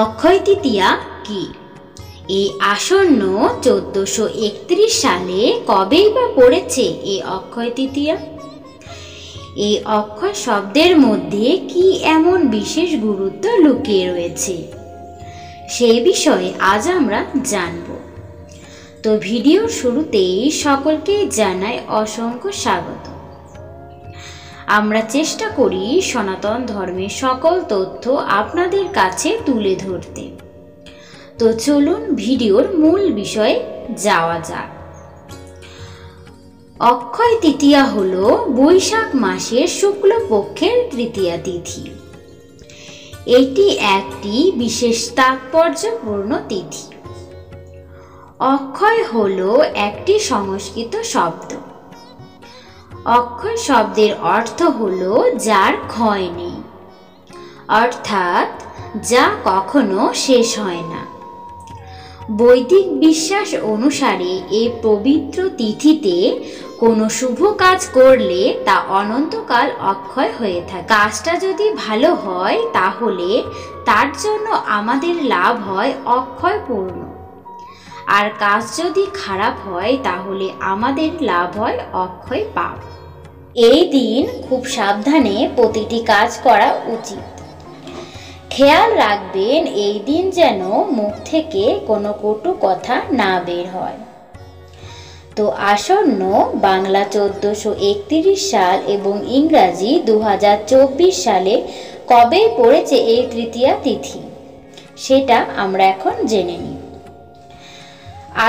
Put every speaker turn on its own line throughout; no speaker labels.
অক্ষয় তৃতীয়া কি? এই আসন্ন 1431 সালে কবেই বা পড়েছে এই অক্ষয় তৃতীয়া? এই অক্ষয় শব্দের মধ্যে কি এমন বিশেষ গুরুত্ব লুকিয়ে রয়েছে, সেই বিষয়ে আজ আমরা জানব। তো ভিডিওর শুরুতেই সকলকে জানাই অসংখ্য স্বাগত। আমরা চেষ্টা করি সনাতন ধর্মের সকল তথ্য আপনাদের কাছে তুলে ধরতে। তো চলুন ভিডিওর মূল বিষয়ে যাওয়া যাক। অক্ষয় তৃতীয়া হলো বৈশাখ মাসের শুক্লপক্ষের তৃতীয়া তিথি। এটি একটি বিশেষ তাৎপর্যপূর্ণ তিথি। অক্ষয় হলো একটি সংস্কৃত শব্দ। অক্ষয় শব্দের অর্থ হলো যার ক্ষয় নেই, অর্থাৎ যা কখনো শেষ হয় না। বৈদিক বিশ্বাস অনুসারে এই পবিত্র তিথিতে কোনো শুভ কাজ করলে তা অনন্তকাল অক্ষয় হয়ে থাকে। কাজটা যদি ভালো হয় তাহলে তার জন্য আমাদের লাভ হয় অক্ষয় পূর্ণ, আর কাজ যদি খারাপ হয় তাহলে আমাদের লাভ হয় অক্ষয় পাপ। এই দিন খুব সাবধানে প্রতিটি কাজ করা উচিত। খেয়াল রাখবেন এই দিন যেন মুখ থেকে কোনো কটু কথা না বের হয়। তো আসন্ন বাংলা 1431 সাল এবং ইংরাজি 2024 সালে কবে পড়েছে এই তৃতীয়া তিথি, সেটা আমরা এখন জেনে নিই।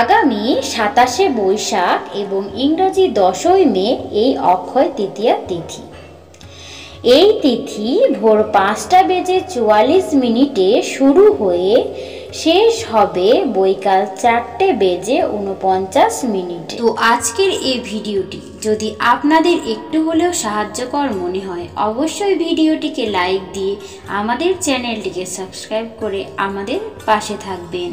আগামী 27শে বৈশাখ এবং ইংরাজি 10ই মে এই অক্ষয় তৃতীয়া তিথি। এই তিথি ভোর 5:44 শুরু হয়ে শেষ হবে বৈকাল 4:49। তো আজকের এই ভিডিওটি যদি আপনাদের একটু হলেও সাহায্যকর মনে হয়, অবশ্যই ভিডিওটিকে লাইক দিয়ে আমাদের চ্যানেলটিকে সাবস্ক্রাইব করে আমাদের পাশে থাকবেন।